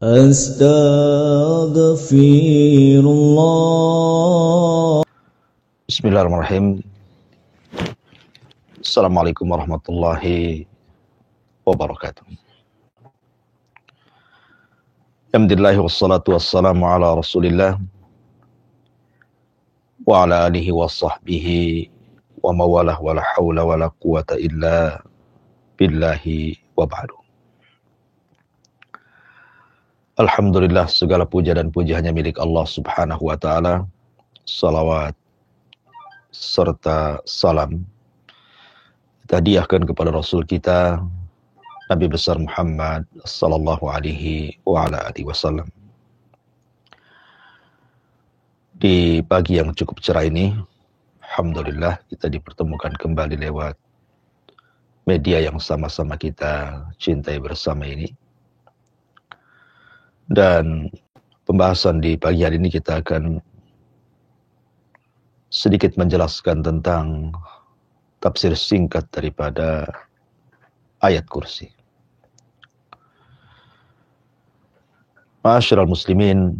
Astaghfirullah. Bismillahirrahmanirrahim. Assalamualaikum warahmatullahi wabarakatuh. Alhamdulillah wassalatu wassalamu ala Rasulillah wa ala alihi wa sahbihi wa mawalah wa la hawla wa la quwata illa billahi wa ba'du. Alhamdulillah, segala puja dan puji hanya milik Allah subhanahu wa ta'ala. Salawat serta salam kita hadiahkan kepada Rasul kita, Nabi besar Muhammad sallallahu alaihi wa ala alihi wasallam. Di pagi yang cukup cerah ini, alhamdulillah kita dipertemukan kembali lewat media yang sama-sama kita cintai bersama ini. Dan pembahasan di pagi hari ini kita akan sedikit menjelaskan tentang tafsir singkat daripada ayat kursi. Ma'asyiral muslimin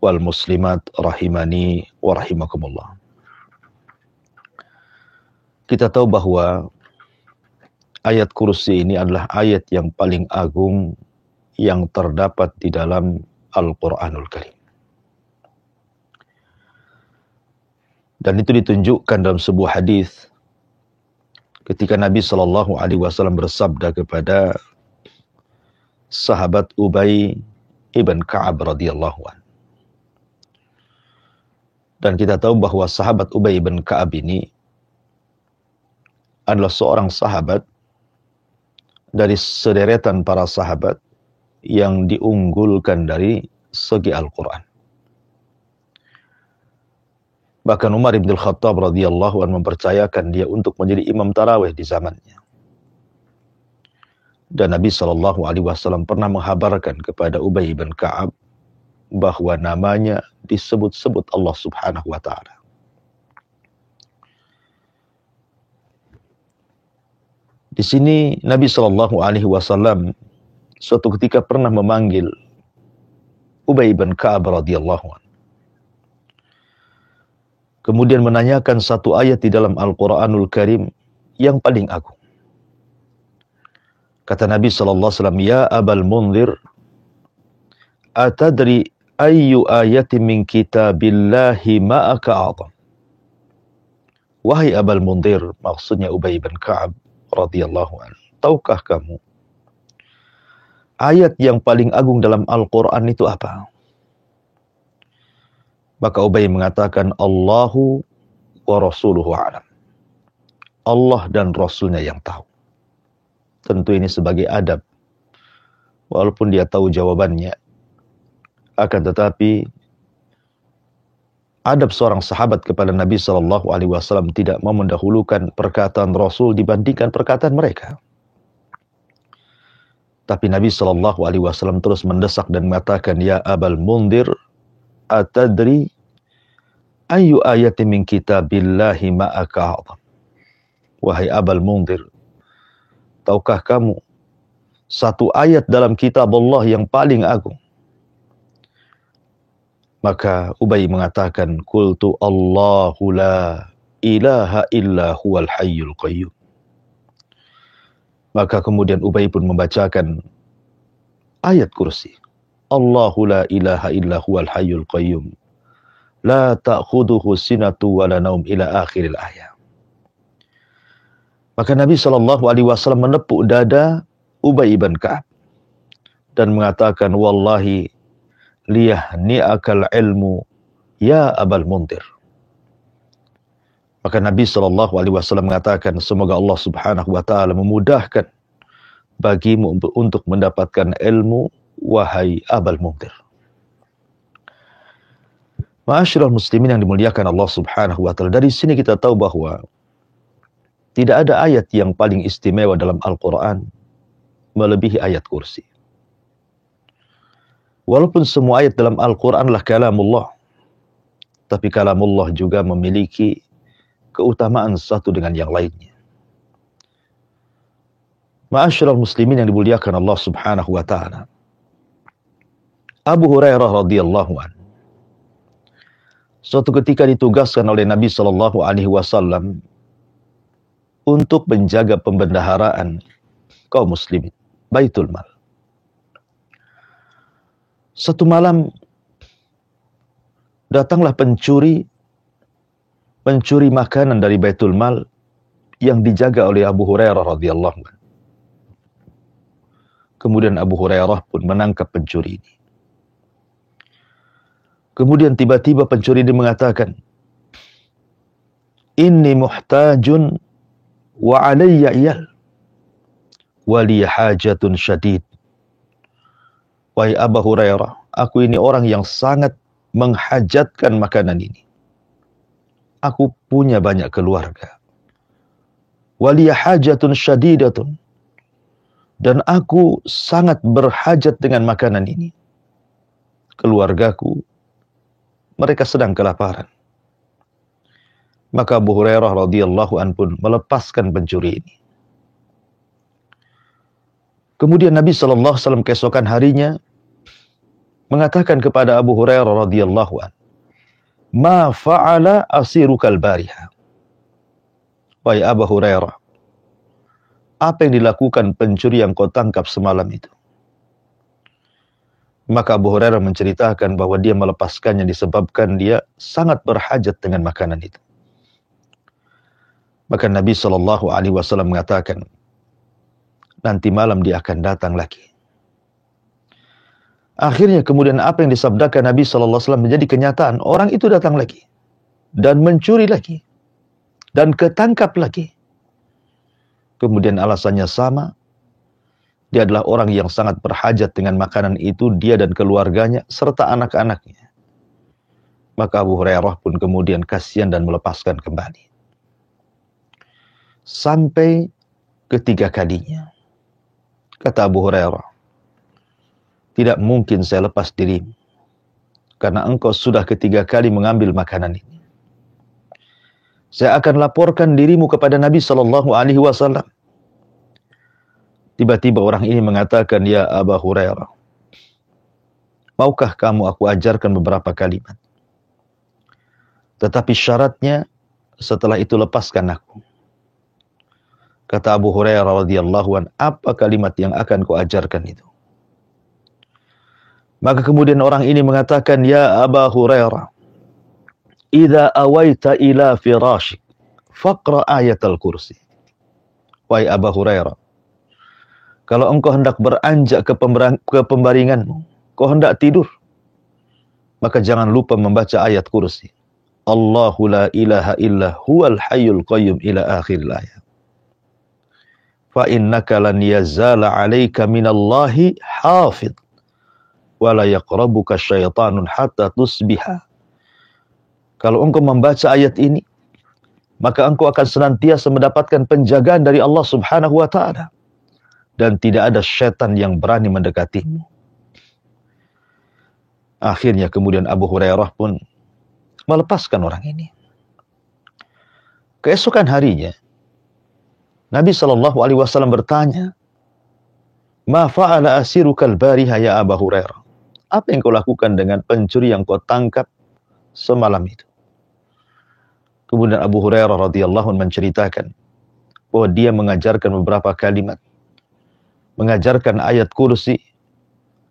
wal muslimat rahimani wa rahimakumullah. Kita tahu bahwa ayat kursi ini adalah ayat yang paling agung yang terdapat di dalam Al-Quranul Karim. Dan itu ditunjukkan dalam sebuah hadis ketika Nabi SAW bersabda kepada sahabat Ubay ibn Ka'ab radhiyallahu anhu. Dan kita tahu bahwa sahabat Ubay ibn Ka'ab ini adalah seorang sahabat dari sederetan para sahabat yang diunggulkan dari segi Al-Quran. Bahkan Umar bin Khattab radhiyallahu anhu mempercayakan dia untuk menjadi imam tarawih di zamannya. Dan Nabi SAW pernah menghabarkan kepada Ubay bin Ka'ab bahwa namanya disebut-sebut Allah subhanahu wa ta'ala. Di sini Nabi SAW suatu ketika pernah memanggil Ubay bin Ka'ab radhiyallahu anhu. Kemudian menanyakan satu ayat di dalam Al-Quranul Karim yang paling agung. Kata Nabi SAW, "Ya Abal Munzir, atadri ayyu ayatin min kitabillahi ma'aka a'zam?" Wahai Abal Munzir, maksudnya Ubay bin Ka'ab radhiyallahu anhu, tahukah kamu ayat yang paling agung dalam Al-Quran itu apa? Maka Ubay mengatakan, Allahu wa rasuluhu a'lam. Allah dan Rasulnya yang tahu. Tentu ini sebagai adab. Walaupun dia tahu jawabannya. Akan tetapi, adab seorang sahabat kepada Nabi SAW tidak mau mendahulukan perkataan Rasul dibandingkan perkataan mereka. Tapi Nabi SAW terus mendesak dan mengatakan, Ya Abal Munzir, atadri ayyu ayatin min kitabillahi ma'aka a'zam. Wahai Abal Munzir, tahukah kamu satu ayat dalam kitab Allah yang paling agung? Maka Ubay mengatakan, Qultu Allahu la ilaha illa huwal hayyul qayyum. Maka kemudian Ubay pun membacakan ayat kursi. Allahu la ilaha illa huwal hayyul qayyum. La ta'khuduhu sinatu wa la naum ila akhiril ayat. Maka Nabi SAW menepuk dada Ubay bin Ka'ab dan mengatakan, Wallahi liyahni'akal ilmu ya Abal Munzir. Maka Nabi SAW mengatakan, semoga Allah subhanahu wa ta'ala memudahkan bagimu untuk mendapatkan ilmu, wahai Abal Munzir. Ma'asyiral muslimin yang dimuliakan Allah subhanahu wa ta'ala. Dari sini kita tahu bahwa tidak ada ayat yang paling istimewa dalam Al-Quran melebihi ayat kursi. Walaupun semua ayat dalam Al-Quran adalah kalamullah, tapi kalamullah juga memiliki keutamaan satu dengan yang lainnya. Ma'asyiral muslimin yang dimuliakan Allah subhanahu wa ta'ala. Abu Hurairah radhiyallahu an suatu ketika ditugaskan oleh Nabi Shallallahu Alaihi Wasallam untuk menjaga pembendaharaan kaum muslimin, Baitul Mal. Satu malam datanglah pencuri makanan dari Baitul Mal yang dijaga oleh Abu Hurairah radhiyallahu anhu. Kemudian Abu Hurairah pun menangkap pencuri ini. Kemudian tiba-tiba pencuri ini mengatakan, "Inni muhtajun wa alayya iyal wa li hajatun syadid." Wahai Abu Hurairah, aku ini orang yang sangat menghajatkan makanan ini. Aku punya banyak keluarga. Wa li hajatun syadidatun. Dan aku sangat berhajat dengan makanan ini. Keluargaku, mereka sedang kelaparan. Maka Abu Hurairah radhiyallahu anhu pun melepaskan pencuri ini. Kemudian Nabi SAW keesokan harinya mengatakan kepada Abu Hurairah radhiyallahu anhu, "Ma fa'ala asirukal bariha." Wahai Abu Hurairah, apa yang dilakukan pencuri yang kau tangkap semalam itu? Maka Abu Hurairah menceritakan bahwa dia melepaskannya disebabkan dia sangat berhajat dengan makanan itu. Maka Nabi SAW mengatakan, nanti malam dia akan datang lagi. Akhirnya kemudian apa yang disabdakan Nabi SAW menjadi kenyataan. Orang itu datang lagi. Dan mencuri lagi. Dan ketangkap lagi. Kemudian alasannya sama. Dia adalah orang yang sangat berhajat dengan makanan itu. Dia dan keluarganya serta anak-anaknya. Maka Abu Hurairah pun kemudian kasihan dan melepaskan kembali. Sampai ketiga kalinya. Kata Abu Hurairah, tidak mungkin saya lepas dirimu. Karena engkau sudah ketiga kali mengambil makanan ini. Saya akan laporkan dirimu kepada Nabi SAW. Tiba-tiba orang ini mengatakan, "Ya Abu Hurairah, maukah kamu aku ajarkan beberapa kalimat? Tetapi syaratnya setelah itu lepaskan aku." Kata Abu Hurairah radhiyallahu anhu, "Apa kalimat yang akan kau ajarkan itu?" Maka kemudian orang ini mengatakan, "Ya Abu Hurairah, idza awaita ila firashik faqra ayatul kursi." Wahai Abu Hurairah, kalau engkau hendak beranjak ke pembaringanmu, kau hendak tidur, maka jangan lupa membaca ayat kursi. Allahu la ilaha illa huwal hayyul qayyum ila akhir ayat. Fa innaka lan yazala 'alaika minallahi hafidh wa la yaqrabuka syaitanun hatta tusbiha. Kalau engkau membaca ayat ini, maka engkau akan senantiasa mendapatkan penjagaan dari Allah Subhanahu wa taala dan tidak ada syaitan yang berani mendekatimu. Akhirnya kemudian Abu Hurairah pun melepaskan orang ini. Keesokan harinya Nabi SAW bertanya, "Ma fa'ala asirukal bariha ya Abu Hurairah?" Apa yang kau lakukan dengan pencuri yang kau tangkap semalam itu? Kemudian Abu Hurairah radhiyallahu anhu menceritakan bahwa dia mengajarkan beberapa kalimat. Mengajarkan ayat kursi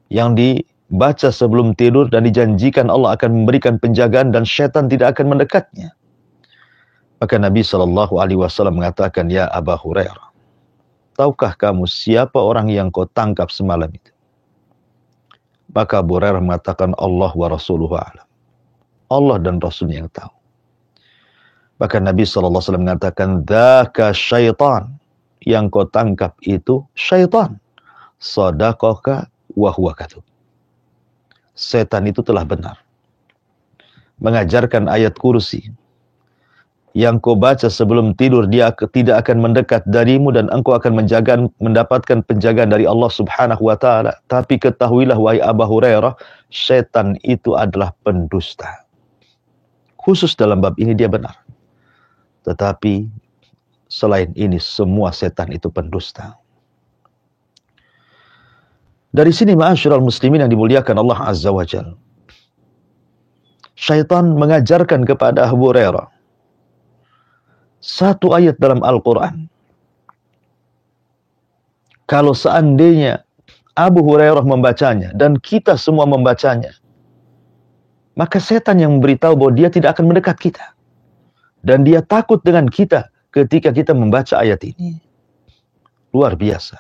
yang dibaca sebelum tidur dan dijanjikan Allah akan memberikan penjagaan dan syaitan tidak akan mendekatnya. Maka Nabi SAW mengatakan, "Ya Abu Hurairah, tahukah kamu siapa orang yang kau tangkap semalam itu?" Maka Abu Hurairah mengatakan, "Allah wa rasuluhu a'lam." Allah dan Rasulnya yang tahu. Maka Nabi SAW mengatakan, "Dzaka syaitan." Yang kau tangkap itu syaitan. Sadaqaka wa huwa kadzub. Setan itu telah benar. Mengajarkan ayat kursi yang kau baca sebelum tidur, dia tidak akan mendekat darimu dan engkau akan mendapatkan penjagaan dari Allah Subhanahu wa taala. Tapi ketahuilah wahai Abu Hurairah, setan itu adalah pendusta. Khusus dalam bab ini dia benar. Tetapi selain ini semua setan itu pendusta. Dari sini ma'asyiral muslimin yang dimuliakan Allah Azza wa Jalla, syaitan mengajarkan kepada Abu Hurairah satu ayat dalam Al-Quran. Kalau seandainya Abu Hurairah membacanya dan kita semua membacanya, maka setan yang memberitahu bahwa dia tidak akan mendekat kita. Dan dia takut dengan kita ketika kita membaca ayat ini. Luar biasa.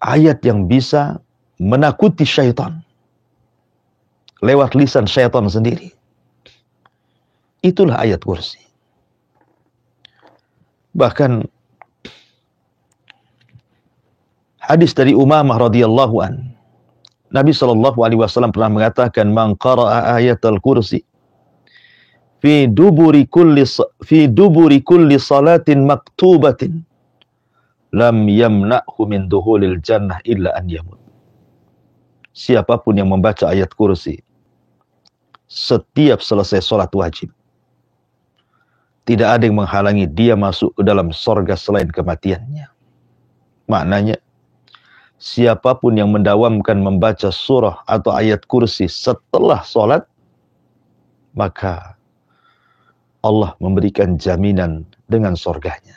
Ayat yang bisa menakuti syaitan lewat lisan syaitan sendiri. Itulah ayat kursi. Bahkan hadis dari Umamah radhiyallahu an, Nabi SAW pernah mengatakan, "Man qara'a ayatal kursi fi duburi kulli salatin maktubatin lam yamna'hu min duhulil jannah illa an yamut." Siapapun yang membaca ayat kursi setiap selesai salat wajib, tidak ada yang menghalangi dia masuk ke dalam sorga selain kematiannya. Maknanya, siapapun yang mendawamkan membaca surah atau ayat kursi setelah sholat, maka Allah memberikan jaminan dengan sorganya.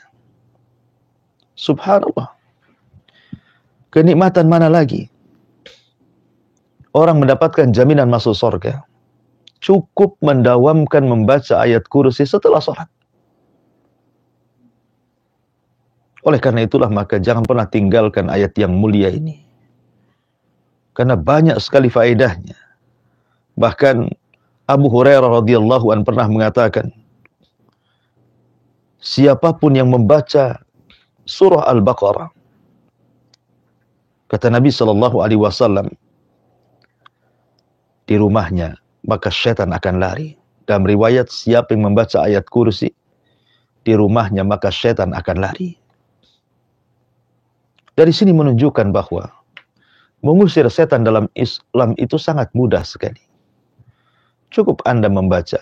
Subhanallah. Kenikmatan mana lagi orang mendapatkan jaminan masuk sorga? Cukup mendawamkan membaca ayat kursi setelah sholat. Oleh karena itulah maka jangan pernah tinggalkan ayat yang mulia ini. Karena banyak sekali faedahnya. Bahkan Abu Hurairah radhiyallahu an pernah mengatakan, siapapun yang membaca surah Al-Baqarah, kata Nabi SAW, di rumahnya maka syaitan akan lari. Dalam riwayat, siapa yang membaca ayat kursi di rumahnya maka syaitan akan lari. Dari sini menunjukkan bahwa mengusir setan dalam Islam itu sangat mudah sekali. Cukup Anda membaca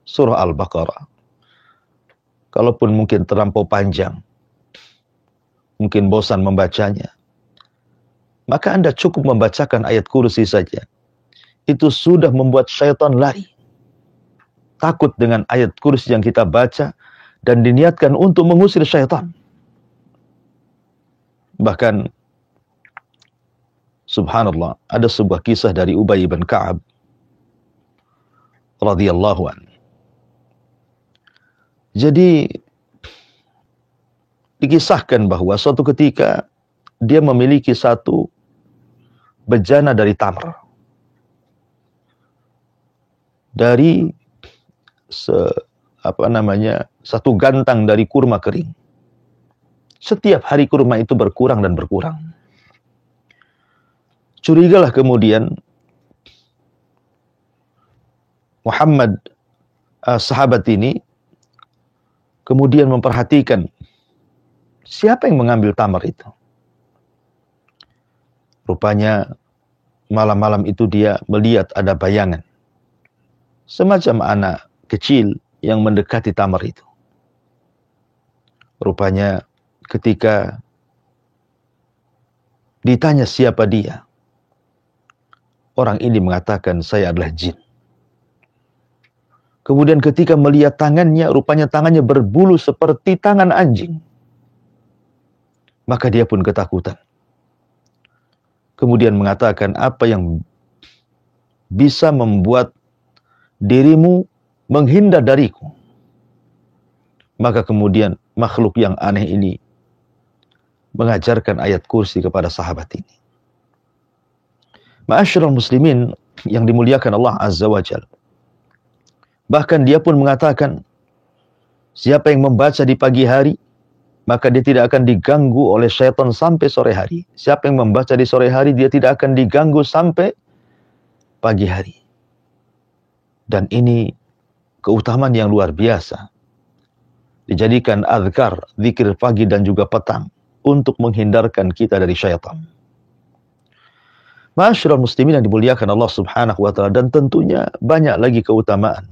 surah Al-Baqarah. Kalaupun mungkin terlampau panjang, mungkin bosan membacanya, maka Anda cukup membacakan ayat kursi saja. Itu sudah membuat syaitan lari. Takut dengan ayat kursi yang kita baca dan diniatkan untuk mengusir syaitan. Bahkan subhanallah, ada sebuah kisah dari Ubay bin Ka'ab radhiyallahu an. Jadi dikisahkan bahwa suatu ketika dia memiliki satu bejana dari tamar, dari satu gantang dari kurma kering. Setiap hari kurma itu berkurang dan berkurang. Curigalah kemudian Muhammad, sahabat ini, kemudian memperhatikan siapa yang mengambil tamar itu. Rupanya malam-malam itu dia melihat ada bayangan, semacam anak kecil yang mendekati tamar itu. Rupanya ketika ditanya siapa dia, orang ini mengatakan, saya adalah jin. Kemudian ketika melihat tangannya, rupanya tangannya berbulu seperti tangan anjing. Maka dia pun ketakutan. Kemudian mengatakan, apa yang bisa membuat dirimu menghindar dariku? Maka kemudian makhluk yang aneh ini mengajarkan ayat kursi kepada sahabat ini. Ma'asyiral muslimin yang dimuliakan Allah Azza wa Jalla. Bahkan dia pun mengatakan, siapa yang membaca di pagi hari, maka dia tidak akan diganggu oleh syaitan sampai sore hari. Siapa yang membaca di sore hari, dia tidak akan diganggu sampai pagi hari. Dan ini keutamaan yang luar biasa. Dijadikan azkar, zikir pagi dan juga petang, untuk menghindarkan kita dari syaitan. Ma'asyiral muslimin yang dimuliakan Allah Subhanahu wa taala, dan tentunya banyak lagi keutamaan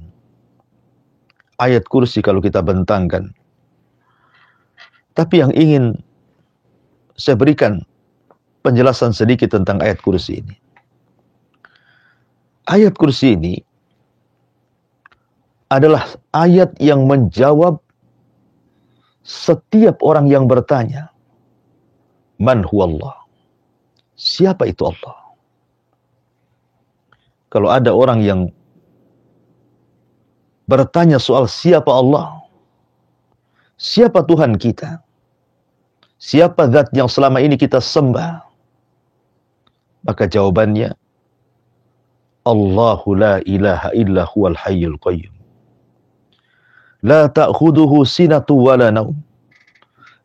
ayat kursi kalau kita bentangkan. Tapi yang ingin saya berikan penjelasan sedikit tentang ayat kursi ini. Ayat kursi ini adalah ayat yang menjawab setiap orang yang bertanya, Man huwallah? Siapa itu Allah? Kalau ada orang yang bertanya soal siapa Allah, siapa Tuhan kita, siapa zat yang selama ini kita sembah, maka jawabannya, Allahu la ilaha illa huwal hayyul qayyum. La ta'khuduhu sinatu wa la naum.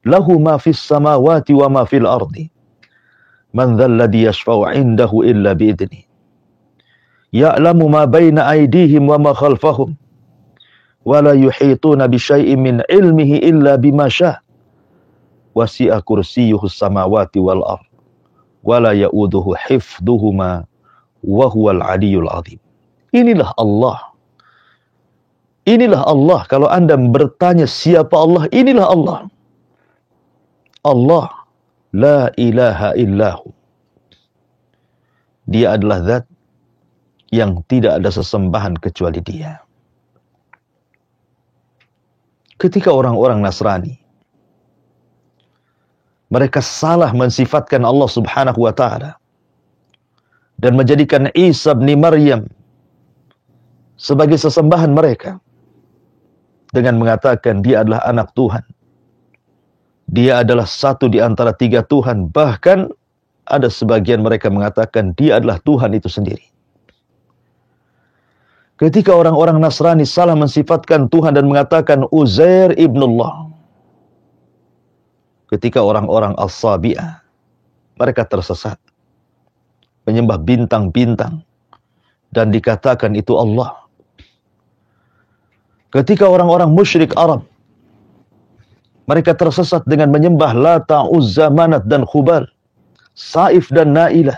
Lahu ma fis samawati wa ma fil ardi. Man dhal ladzi yashfa'u 'indahu illa bi'idnih. Ya'lamu ma baina aydihim wa ma khalfahum. Wa la yuhituna bi syai'in min 'ilmihi illa bima syaa. Wasi'a kursiyyuhu samawati wal ard. Wa la ya'uduhu hifdhuhuma wa huwal 'aliyyul 'azim. Inilah Allah. Inilah Allah. Kalau Anda bertanya siapa Allah, inilah Allah. Allah, la ilaha illahu. Dia adalah zat yang tidak ada sesembahan kecuali Dia. Ketika orang-orang Nasrani, mereka salah mensifatkan Allah subhanahu wa ta'ala dan menjadikan Isa bin Maryam sebagai sesembahan mereka, dengan mengatakan dia adalah anak Tuhan. Dia adalah satu di antara 3 Tuhan. Bahkan ada sebagian mereka mengatakan dia adalah Tuhan itu sendiri. Ketika orang-orang Nasrani salah mensifatkan Tuhan dan mengatakan Uzair ibnullah. Ketika orang-orang As-Sabi'ah, mereka tersesat, menyembah bintang-bintang dan dikatakan itu Allah. Ketika orang-orang musyrik Arab, mereka tersesat dengan menyembah Lata, Uzza, Manat, dan Khubal, Saif dan Nailah,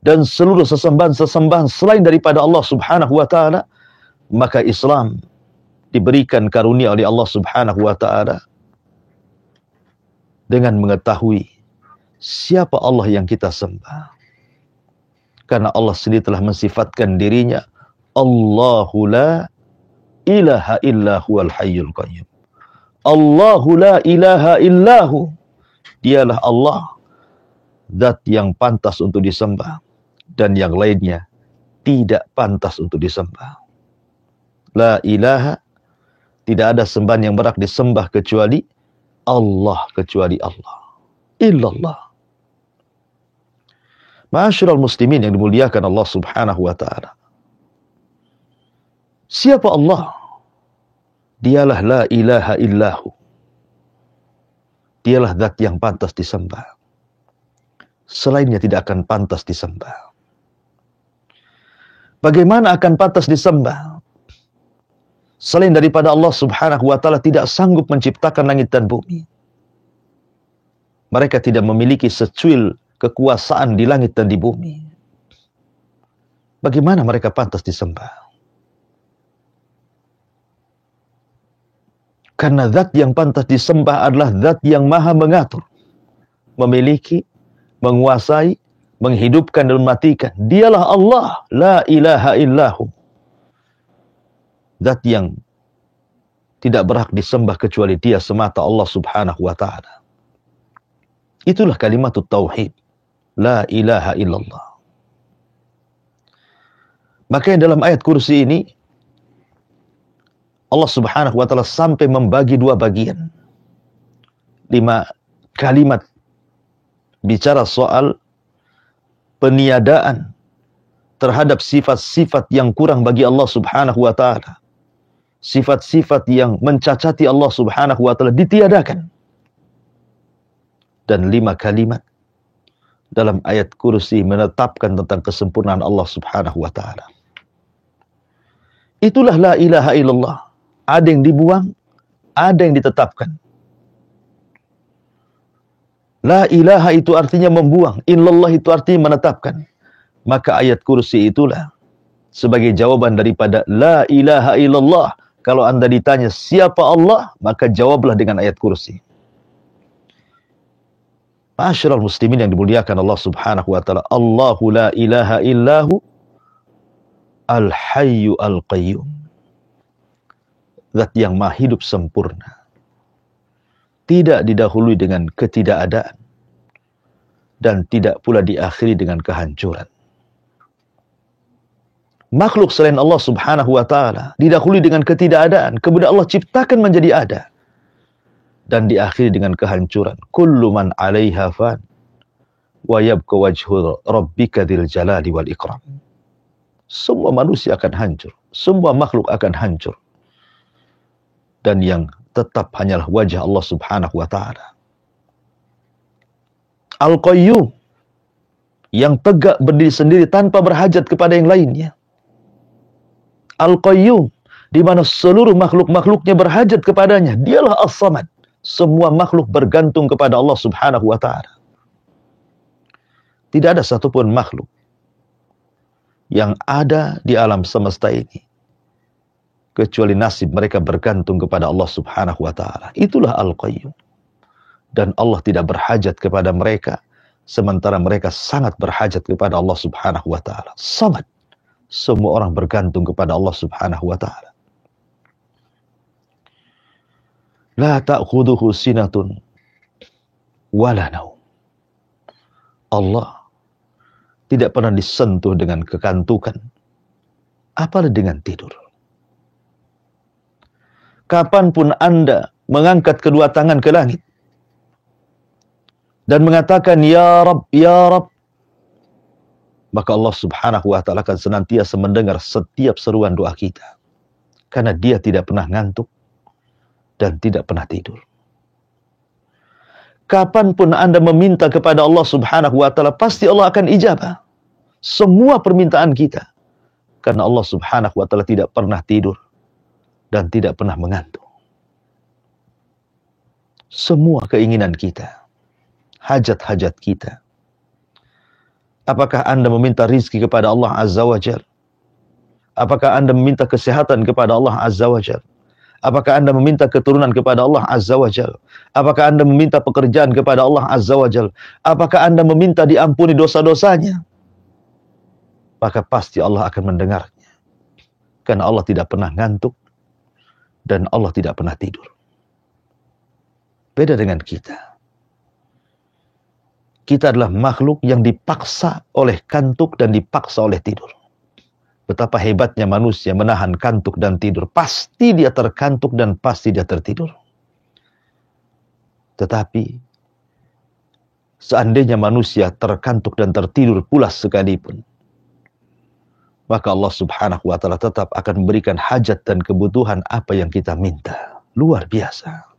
dan seluruh sesembahan-sesembahan selain daripada Allah subhanahu wa ta'ala, maka Islam diberikan karunia oleh Allah subhanahu wa ta'ala dengan mengetahui siapa Allah yang kita sembah. Karena Allah sendiri telah mensifatkan dirinya, Allahu la ilaha illa huwal hayyul qayyum. Allahu la ilaha illahu. Dialah Allah, zat yang pantas untuk disembah dan yang lainnya tidak pantas untuk disembah. La ilaha, tidak ada sembahan yang berhak disembah kecuali Allah, kecuali Allah. Illallah. Ma'asyiral muslimin yang dimuliakan Allah subhanahu wa ta'ala. Siapa Allah? Dialah la ilaha illahu. Dialah zat yang pantas disembah. Selainnya tidak akan pantas disembah. Bagaimana akan pantas disembah? Selain daripada Allah subhanahu wa ta'ala tidak sanggup menciptakan langit dan bumi. Mereka tidak memiliki secuil kekuasaan di langit dan di bumi. Bagaimana mereka pantas disembah? Karena zat yang pantas disembah adalah zat yang maha mengatur, memiliki, menguasai, menghidupkan dan mematikan. Dialah Allah, la ilaha illahu. Zat yang tidak berhak disembah kecuali Dia semata, Allah subhanahu wa ta'ala. Itulah kalimatut tauhid, la ilaha illallah. Maka dalam ayat kursi ini, Allah subhanahu wa ta'ala sampai membagi 2 bagian. 5 kalimat bicara soal peniadaan terhadap sifat-sifat yang kurang bagi Allah subhanahu wa ta'ala. Sifat-sifat yang mencacati Allah subhanahu wa ta'ala ditiadakan. Dan 5 kalimat dalam ayat kursi menetapkan tentang kesempurnaan Allah subhanahu wa ta'ala. Itulah la ilaha illallah. Ada yang dibuang, ada yang ditetapkan. La ilaha itu artinya membuang, illallah itu artinya menetapkan. Maka ayat kursi itulah sebagai jawaban daripada la ilaha illallah. Kalau Anda ditanya siapa Allah, maka jawablah dengan ayat kursi. Ma'asyiral muslimin yang dimuliakan Allah Subhanahu wa taala, Allahu la ilaha illahu al-hayyu al-qayyum. Zat yang maha hidup sempurna, tidak didahului dengan ketidakadaan dan tidak pula diakhiri dengan kehancuran. Makhluk selain Allah Subhanahu wa taala didahului dengan ketidakadaan, kemudian Allah ciptakan menjadi ada dan diakhiri dengan kehancuran. Kullu man 'alaiha fan wa yabqa wajhu rabbika dzil jalali wal ikram. Semua manusia akan hancur, semua makhluk akan hancur, dan yang tetap hanyalah wajah Allah Subhanahu wa taala. Al-Qayyum, yang tegak berdiri sendiri tanpa berhajat kepada yang lainnya. Al-Qayyum, di mana seluruh makhluk-makhluknya berhajat kepadanya. Dialah As-Samad. Semua makhluk bergantung kepada Allah Subhanahu wa taala. Tidak ada satupun makhluk yang ada di alam semesta ini kecuali nasib mereka bergantung kepada Allah Subhanahu wa taala. Itulah Al-Qayyum. Dan Allah tidak berhajat kepada mereka, sementara mereka sangat berhajat kepada Allah Subhanahu wa taala. Samad. Semua orang bergantung kepada Allah Subhanahu wa taala. La ta'khudhuhu sinatun wala naum. Allah tidak pernah disentuh dengan kekantukan, apalagi dengan tidur. Kapanpun Anda mengangkat kedua tangan ke langit dan mengatakan ya Rabb, ya Rabb, maka Allah Subhanahu wa taala akan senantiasa mendengar setiap seruan doa kita. Karena Dia tidak pernah ngantuk dan tidak pernah tidur. Kapanpun Anda meminta kepada Allah Subhanahu wa taala, pasti Allah akan ijabah semua permintaan kita. Karena Allah Subhanahu wa taala tidak pernah tidur dan tidak pernah mengantuk. Semua keinginan kita, hajat-hajat kita. Apakah Anda meminta rizki kepada Allah Azza wa Jal? Apakah Anda meminta kesehatan kepada Allah Azza wa Jal? Apakah Anda meminta keturunan kepada Allah Azza wa Jal? Apakah Anda meminta pekerjaan kepada Allah Azza wa Jal? Apakah Anda meminta diampuni dosa-dosanya? Maka pasti Allah akan mendengarnya. Karena Allah tidak pernah ngantuk dan Allah tidak pernah tidur. Beda dengan kita. Kita adalah makhluk yang dipaksa oleh kantuk dan dipaksa oleh tidur. Betapa hebatnya manusia menahan kantuk dan tidur. Pasti dia terkantuk dan pasti dia tertidur. Tetapi seandainya manusia terkantuk dan tertidur pula sekalipun, maka Allah Subhanahu wa taala tetap akan memberikan hajat dan kebutuhan apa yang kita minta. Luar biasa.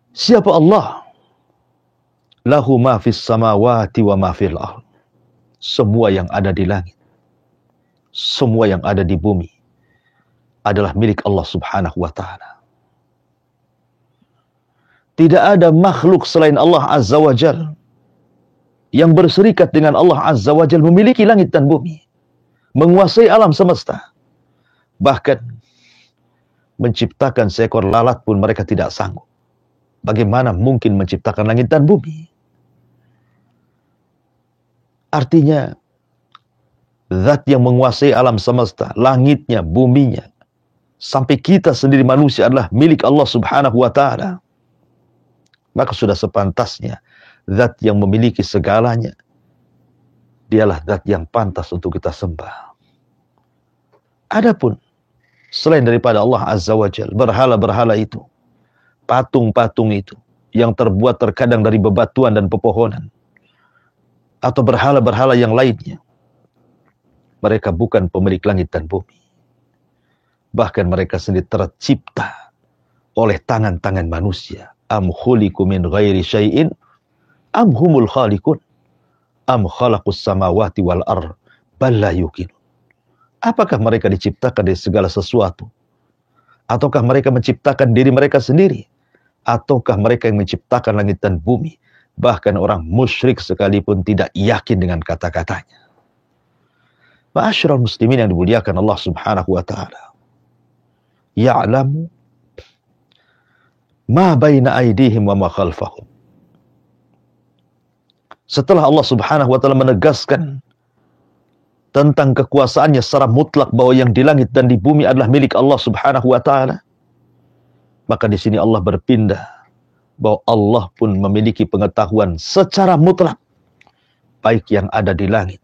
Siapa Allah? Lahu ma fis samawati wa ma fil ardh. Semua yang ada di langit, semua yang ada di bumi adalah milik Allah Subhanahu wa taala. Tidak ada makhluk selain Allah Azza wa Jalla yang berserikat dengan Allah Azza wa Jalla memiliki langit dan bumi, menguasai alam semesta. Bahkan menciptakan seekor lalat pun mereka tidak sanggup. Bagaimana mungkin menciptakan langit dan bumi? Artinya, zat yang menguasai alam semesta, langitnya, buminya, sampai kita sendiri manusia adalah milik Allah Subhanahu wa ta'ala. Maka sudah sepantasnya, zat yang memiliki segalanya, dialah zat yang pantas untuk kita sembah. Adapun, selain daripada Allah Azza wa Jalla, berhala-berhala itu, patung-patung itu, yang terbuat terkadang dari bebatuan dan pepohonan, atau berhala-berhala yang lainnya, mereka bukan pemilik langit dan bumi. Bahkan mereka sendiri tercipta oleh tangan-tangan manusia. Am khuliqu min ghairi syai'in am humul khaliqun am khalaqus samawati wal ardh bal la yuqinun. Apakah mereka diciptakan dari segala sesuatu? Ataukah mereka menciptakan diri mereka sendiri? Ataukah mereka yang menciptakan langit dan bumi? Bahkan orang musyrik sekalipun tidak yakin dengan kata-katanya. Ma'asyiral muslimin yang dimuliakan Allah Subhanahu wa ta'ala. Ya'lamu ma baina aydihim wa ma khalfahum. Setelah Allah Subhanahu wa taala menegaskan tentang kekuasaannya secara mutlak bahwa yang di langit dan di bumi adalah milik Allah Subhanahu wa taala, maka di sini Allah berpindah bahwa Allah pun memiliki pengetahuan secara mutlak baik yang ada di langit,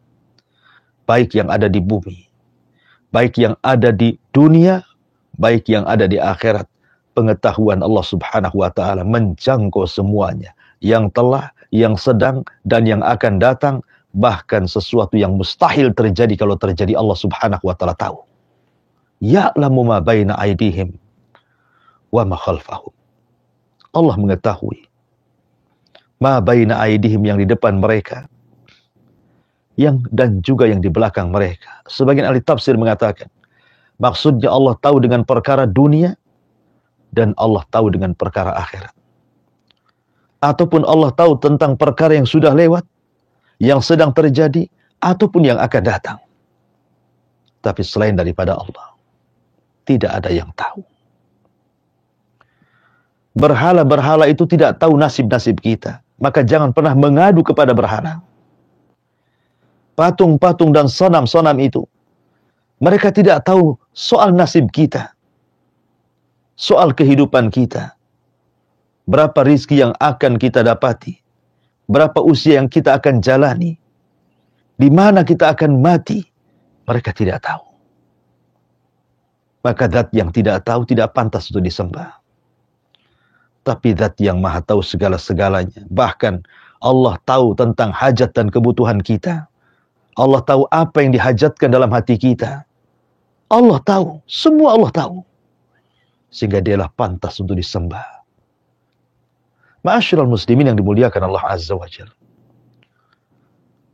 baik yang ada di bumi, baik yang ada di dunia, baik yang ada di akhirat. Pengetahuan Allah Subhanahu wa taala menjangkau semuanya, yang telah, yang sedang, dan yang akan datang, bahkan sesuatu yang mustahil terjadi kalau terjadi Allah Subhanahu wa taala tahu. Ya'lamu ma baina aydihim wa ma khalfahum. Allah mengetahui ma baina aydihim, yang di depan mereka, dan juga yang di belakang mereka. Sebagian ahli tafsir mengatakan maksudnya Allah tahu dengan perkara dunia dan Allah tahu dengan perkara akhirat. Ataupun Allah tahu tentang perkara yang sudah lewat, yang sedang terjadi, ataupun yang akan datang. Tapi selain daripada Allah, tidak ada yang tahu. Berhala-berhala itu tidak tahu nasib-nasib kita. Maka jangan pernah mengadu kepada berhala. Patung-patung dan sonam-sonam itu, mereka tidak tahu soal nasib kita, soal kehidupan kita. Berapa rizki yang akan kita dapati, berapa usia yang kita akan jalani, di mana kita akan mati, mereka tidak tahu. Maka zat yang tidak tahu tidak pantas untuk disembah. Tapi zat yang maha tahu segala-segalanya. Bahkan Allah tahu tentang hajat dan kebutuhan kita. Allah tahu apa yang dihajatkan dalam hati kita. Allah tahu, semua Allah tahu. Sehingga dialah pantas untuk disembah. Ma'asyiral muslimin yang dimuliakan Allah Azza wa Jalla.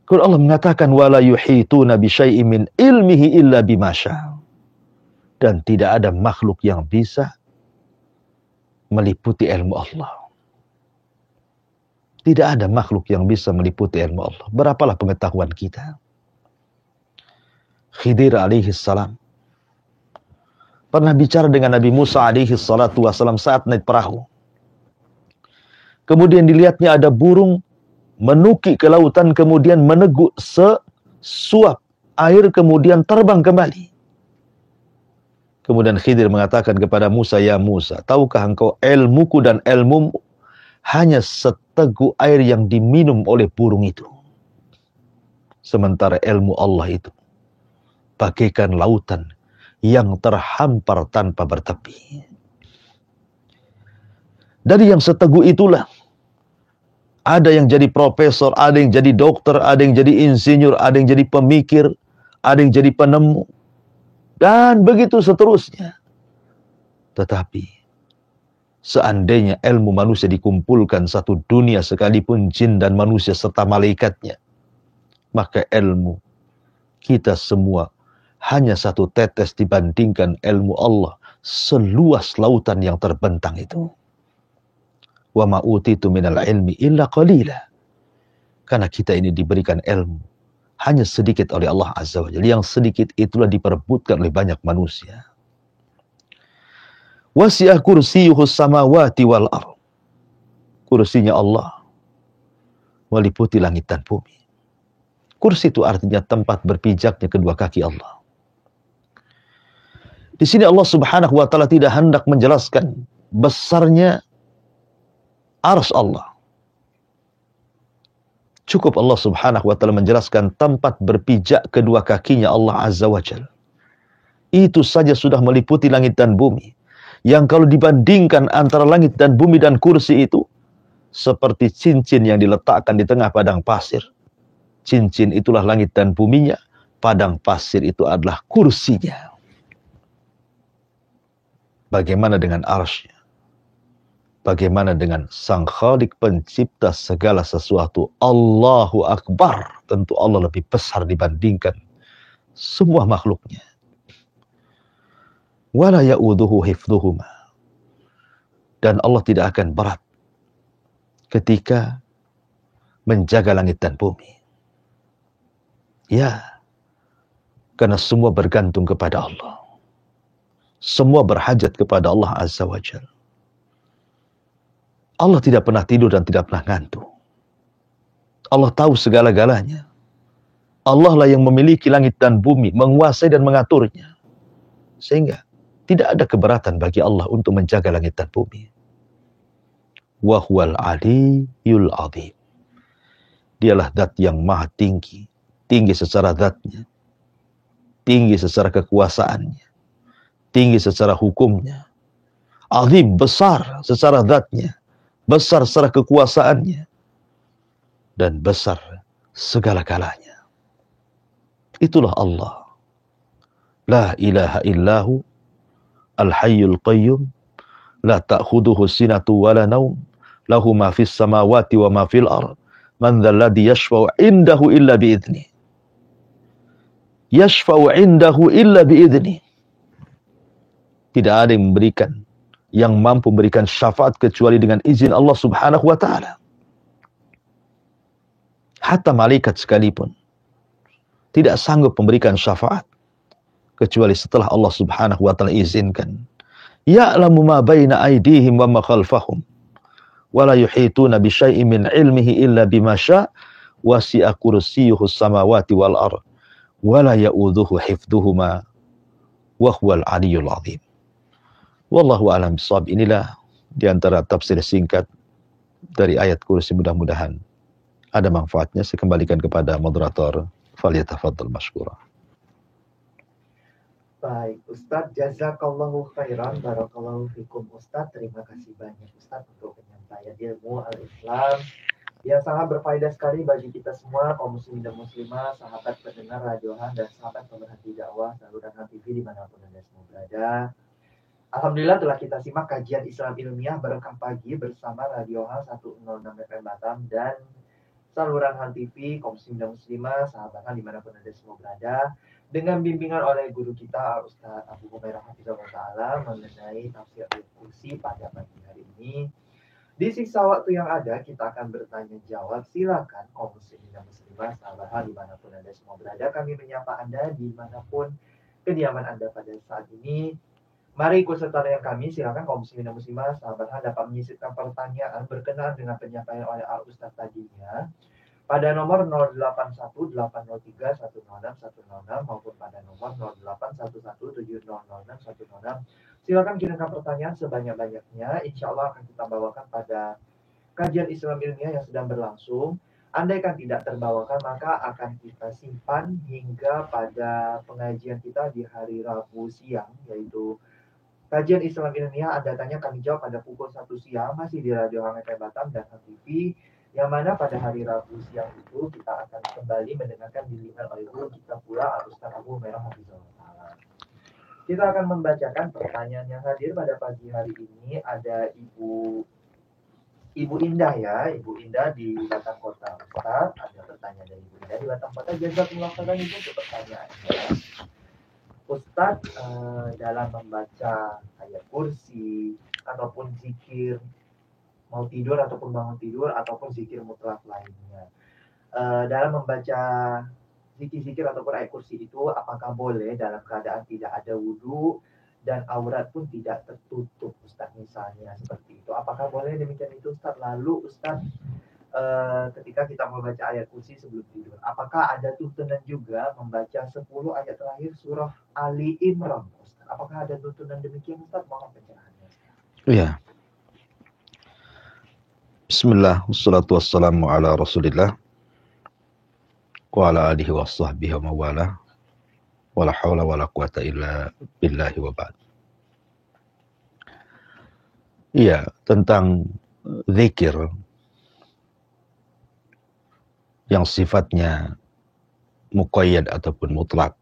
Kalau Allah mengatakan wala yuhituna bi syai'in min ilmihi illa bima syaa. Dan tidak ada makhluk yang bisa meliputi ilmu Allah. Tidak ada makhluk yang bisa meliputi ilmu Allah. Berapalah pengetahuan kita. Khidir alaihi salam pernah bicara dengan Nabi Musa alaihi salatu wasalam saat naik perahu. Kemudian dilihatnya ada burung menuki ke lautan, kemudian meneguk sesuap air, kemudian terbang kembali. Kemudian Khidir mengatakan kepada Musa, ya Musa, tahukah engkau ilmuku dan ilmumu hanya seteguk air yang diminum oleh burung itu. Sementara ilmu Allah itu bagaikan lautan yang terhampar tanpa bertepi. Dari yang seteguk itulah ada yang jadi profesor, ada yang jadi dokter, ada yang jadi insinyur, ada yang jadi pemikir, ada yang jadi penemu, dan begitu seterusnya. Tetapi seandainya ilmu manusia dikumpulkan satu dunia, sekalipun jin dan manusia serta malaikatnya, maka ilmu kita semua hanya satu tetes dibandingkan ilmu Allah seluas lautan yang terbentang itu. Wa ma utitu minal ilmi illa qalila. Karena kita ini diberikan ilmu hanya sedikit oleh Allah Azza wa Jalla. Yang sedikit itulah diperebutkan oleh banyak manusia. Wasi'ah kursiyuhus samawati wal ardh. Kursinya Allah meliputi langit dan bumi. Kursi itu artinya tempat berpijaknya kedua kaki Allah. Di sini Allah Subhanahu wa taala tidak hendak menjelaskan besarnya arsy Allah. Cukup Allah Subhanahu wa taala menjelaskan tempat berpijak kedua kakinya Allah Azza wa Jalla. Itu saja sudah meliputi langit dan bumi. Yang kalau dibandingkan antara langit dan bumi dan kursi itu seperti cincin yang diletakkan di tengah padang pasir. Cincin itulah langit dan buminya, padang pasir itu adalah kursinya. Bagaimana dengan arsy-Nya? Bagaimana dengan Sang Khalik pencipta segala sesuatu? Allahu Akbar. Tentu Allah lebih besar dibandingkan semua makhluknya. Wala ya'uduhu hifdhuhuma. Dan Allah tidak akan berat ketika menjaga langit dan bumi. Ya, karena semua bergantung kepada Allah. Semua berhajat kepada Allah Azza wa Jalla. Allah tidak pernah tidur dan tidak pernah ngantuk. Allah tahu segala-galanya. Allah lah yang memiliki langit dan bumi, menguasai dan mengaturnya. Sehingga tidak ada keberatan bagi Allah untuk menjaga langit dan bumi. Wa huwal aliyyul azim. Dialah zat yang maha tinggi. Tinggi secara zatnya. Tinggi secara kekuasaannya. Tinggi secara hukumnya. Azim, besar secara zatnya. Besar secara kekuasaannya. Dan besar segala-galanya. Itulah Allah. La ilaha illahu al-hayyul qayyum la ta'khuduhu sinatu wa la naum lahu ma fis samawati wa ma fil ard man dzal ladzi yashfa'u indahu illa bi idznih. Yashfa'u indahu illa bi idznih. Tidak ada yang mampu memberikan syafaat kecuali dengan izin Allah Subhanahu wa taala. Hatta malaikat sekalipun tidak sanggup memberikan syafaat kecuali setelah Allah Subhanahu wa taala izinkan. Ya'lamu ma baina aydihim wa ma khalfahum wa la yuhituna bi syai'in min ilmihi illa bima syaa' wasi'a kursiyyuhu samawati wal ard wa la ya'udzuhu hifdzuhuma wa huwal aliyyul azim. Wallahu a'lam bishawab. Inilah di antara tafsir singkat dari ayat kursi, mudah-mudahan ada manfaatnya. Saya kembalikan kepada moderator. Falyatafaddal mashkura. Baik, Ustadz, jazakallahu khairan, barakallahu fikum Ustadz. Terima kasih banyak Ustadz untuk penyampaian ilmu al-Islam yang sangat berfaedah sekali bagi kita semua, kaum muslimin dan muslimah, sahabat pendengar Radio Han dan sahabat pemerhati dakwah saluran Han TV dimanapun Anda semua berada. Alhamdulillah telah kita simak kajian Islam ilmiah berkah pagi bersama Radio Han 106 FM Batam dan saluran Han TV, kaum muslimin dan muslimah, sahabat Han dimanapun Anda semua berada, dengan bimbingan oleh guru kita Ustaz Abu Humairah Hafizahullah Ta'ala mengenai tafsir al-Kursi pada pagi hari ini. Di sisa waktu yang ada, kita akan bertanya jawab. Silakan kaum muslimin dan muslimah, sahabat Han dimanapun Anda semua berada, kami menyapa Anda dimanapun kediaman Anda pada saat ini. Mari ikut serta dengan kami, silakan kaum muslimin dan muslimah, sahabat Han dapat menyisipkan pertanyaan berkenaan dengan penyampaian oleh Al-Ustaz tadinya pada nomor 081803106106 maupun pada nomor 081170061006. Silakan kirimkan pertanyaan sebanyak-banyaknya. Insya Allah akan kita bawakan pada kajian Islam ilmiah yang sedang berlangsung. Andaikan tidak terbawakan, maka akan kita simpan hingga pada pengajian kita di hari Rabu siang, yaitu kajian Islam ilmiah. Anda tanya kami jawab pada pukul 1 siang masih di Radio Han FM Batam dan Han TV, yang mana pada hari Rabu siang itu kita akan kembali mendengarkan bimbingan oleh guru kita pula Al-Ustaz Abu Humairah Hafizahullah Ta'ala. Kita akan membacakan pertanyaan yang hadir pada pagi hari ini. Ada Ibu Indah ya, Ibu Indah di Batam Kota. Ustaz, ada pertanyaan dari Ibu Indah di Batam Kota. Jazakumullah khairan Ibu untuk pertanyaannya. Ustaz, dalam membaca ayat kursi ataupun zikir mau tidur ataupun bangun tidur ataupun zikir mutlak lainnya, dalam membaca zikir-zikir ataupun ayat kursi itu apakah boleh dalam keadaan tidak ada wudu dan aurat pun tidak tertutup, Ustaz, misalnya seperti itu? Apakah boleh demikian itu, Ustaz? Lalu Ustaz, ketika kita membaca ayat kursi sebelum tidur, apakah ada tuntunan juga membaca 10 ayat terakhir surah Ali Imran, Ustaz? Apakah ada tuntunan demikian, Ustaz? Mohon pencerahannya. Iya. Bismillah, wassalatu wassalamu ala rasulillah wa ala alihi wa sahbihi wa mawala wa la hawla wa la quwata illa billahi wa ba'd. Iya, tentang zikir yang sifatnya muqayyad ataupun mutlak,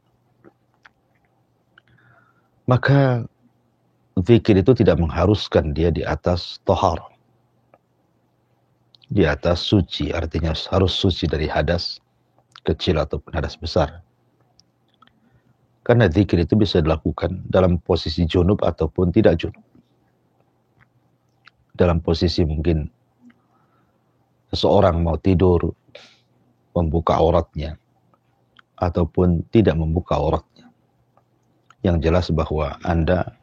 maka zikir itu tidak mengharuskan dia di atas tahar, di atas suci, artinya harus suci dari hadas kecil ataupun hadas besar. Karena zikir itu bisa dilakukan dalam posisi junub ataupun tidak junub. Dalam posisi mungkin seseorang mau tidur, membuka auratnya, ataupun tidak membuka auratnya. Yang jelas bahwa Anda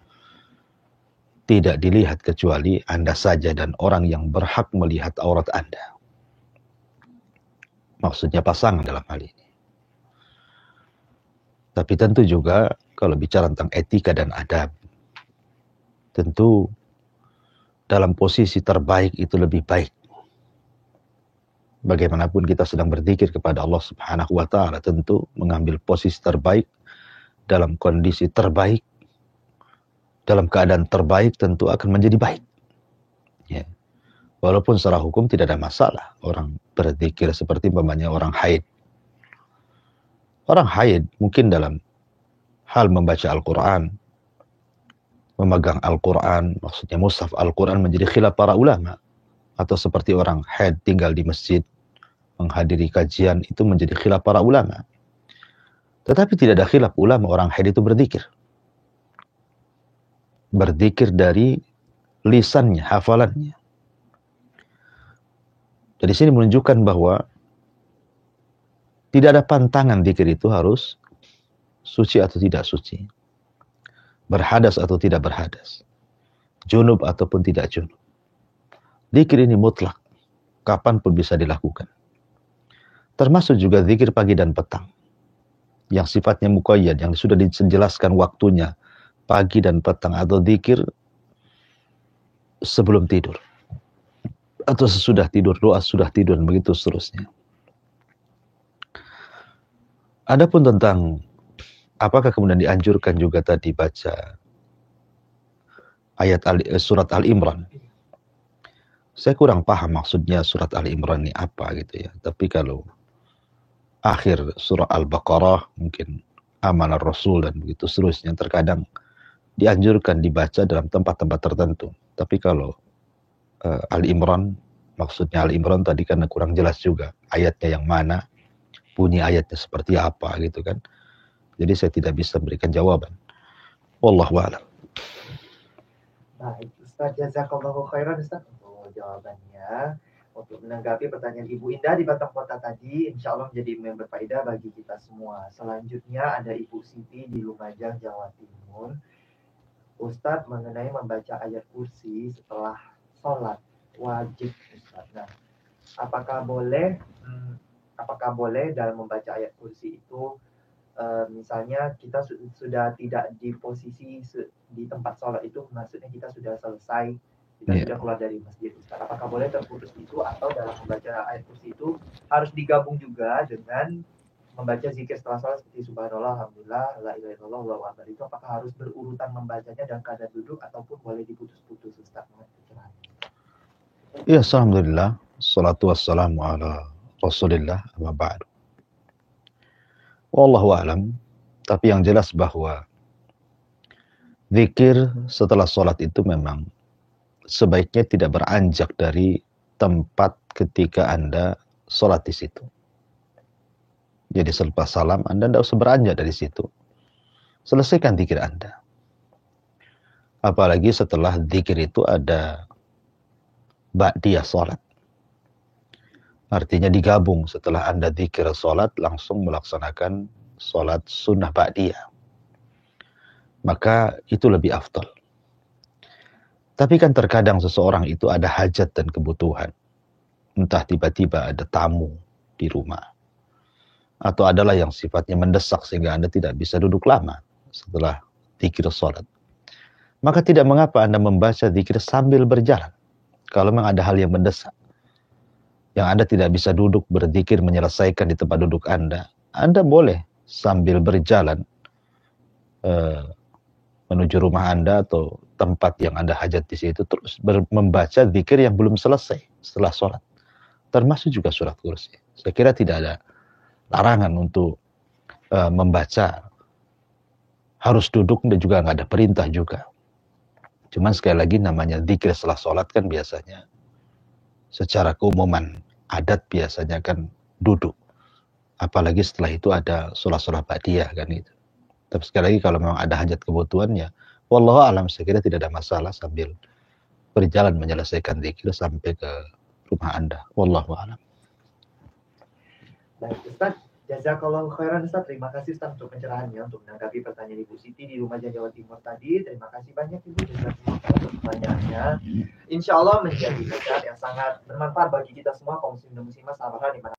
tidak dilihat kecuali Anda saja dan orang yang berhak melihat aurat Anda. Maksudnya pasangan dalam hal ini. Tapi tentu juga kalau bicara tentang etika dan adab, tentu dalam posisi terbaik itu lebih baik. Bagaimanapun kita sedang berzikir kepada Allah Subhanahu wa taala, tentu mengambil posisi terbaik dalam kondisi terbaik, dalam keadaan terbaik tentu akan menjadi baik. Ya. Walaupun secara hukum tidak ada masalah orang berzikir seperti umpamanya orang haid. Orang haid mungkin dalam hal membaca Al-Quran, memegang Al-Quran, maksudnya mushaf Al-Quran menjadi khilaf para ulama. Atau seperti orang haid tinggal di masjid, menghadiri kajian, itu menjadi khilaf para ulama. Tetapi tidak ada khilaf ulama orang haid itu berzikir. Berzikir dari lisannya, hafalannya. Jadi sini menunjukkan bahwa tidak ada pantangan zikir itu harus suci atau tidak suci. Berhadas atau tidak berhadas. Junub ataupun tidak junub. Zikir ini mutlak. Kapanpun bisa dilakukan. Termasuk juga zikir pagi dan petang. Yang sifatnya muqayyad, yang sudah dijelaskan waktunya. Pagi dan petang, atau zikir sebelum tidur. Atau sesudah tidur, doa sudah tidur, dan begitu seterusnya. Adapun tentang apakah kemudian dianjurkan juga tadi baca ayat surat Al-Imran. Saya kurang paham maksudnya surat Al-Imran ini apa gitu ya. Tapi kalau akhir surah Al-Baqarah, mungkin amanah Rasul dan begitu seterusnya, terkadang dianjurkan dibaca dalam tempat-tempat tertentu. Tapi kalau Al-Imran, maksudnya Al-Imran tadi karena kurang jelas juga ayatnya yang mana, bunyi ayatnya seperti apa gitu kan. Jadi saya tidak bisa memberikan jawaban. Wallahu a'lam. Baik, Ustaz, jazakallahu khairan Ustaz untuk jawabannya. Untuk menanggapi pertanyaan Ibu Indah di Batam Kota tadi, insya Allah menjadi yang berfaedah bagi kita semua. Selanjutnya ada Ibu Siti di Lumajang, Jawa Timur. Ustaz, mengenai membaca ayat kursi setelah sholat wajib Ustaz. Nah, apakah boleh dalam membaca ayat kursi itu misalnya kita sudah tidak di posisi di tempat sholat itu, maksudnya kita sudah selesai, kita sudah keluar dari masjid Ustaz. Apakah boleh terputus itu, atau dalam membaca ayat kursi itu harus digabung juga dengan membaca zikir setelah sholat seperti subhanallah, alhamdulillah, la ilaha illallah, wallahu akbar, itu apakah harus berurutan membacanya dan keadaan duduk ataupun boleh diputus-putus Ustaz? Ya, alhamdulillah, salatu wassalamu ala Rasulillah, amma ba'du. Wallahu a'lam. Tapi yang jelas bahwa zikir setelah sholat itu memang sebaiknya tidak beranjak dari tempat ketika Anda sholat di situ. Jadi selepas salam Anda tidak usah beranjak dari situ. Selesaikan zikir Anda. Apalagi setelah zikir itu ada ba'diyah sholat. Artinya digabung setelah Anda zikir sholat langsung melaksanakan sholat sunnah ba'diyah. Maka itu lebih afdal. Tapi kan terkadang seseorang itu ada hajat dan kebutuhan. Entah tiba-tiba ada tamu di rumah. Atau adalah yang sifatnya mendesak sehingga Anda tidak bisa duduk lama setelah zikir sholat. Maka tidak mengapa Anda membaca zikir sambil berjalan. Kalau memang ada hal yang mendesak, yang Anda tidak bisa duduk berzikir menyelesaikan di tempat duduk Anda boleh sambil berjalan menuju rumah Anda atau tempat yang Anda hajat di situ, terus membaca zikir yang belum selesai setelah sholat. Termasuk juga surat kursi. Saya kira tidak ada larangan untuk membaca harus duduk, dan juga nggak ada perintah juga. Cuman sekali lagi namanya zikir setelah sholat kan biasanya secara keumuman adat biasanya kan duduk. Apalagi setelah itu ada sholat-sholat ba'diyah kan itu. Tapi sekali lagi kalau memang ada hajat kebutuhannya, wallahu a'lam, saya kira tidak ada masalah sambil berjalan menyelesaikan zikir sampai ke rumah Anda. Wallahu a'lam. Baik Ustaz, jazakallahu khairan Ustaz. Terima kasih Ustaz untuk pencerahannya, untuk menanggapi pertanyaan Ibu Siti di Lumajang, Jawa Timur tadi. Terima kasih banyak Ibu. Jazakallahu khairan. untuk pertanyaannya. Insya Allah menjadi bacaan yang sangat bermanfaat bagi kita semua kaum muslim dan muslimah sahabat di mana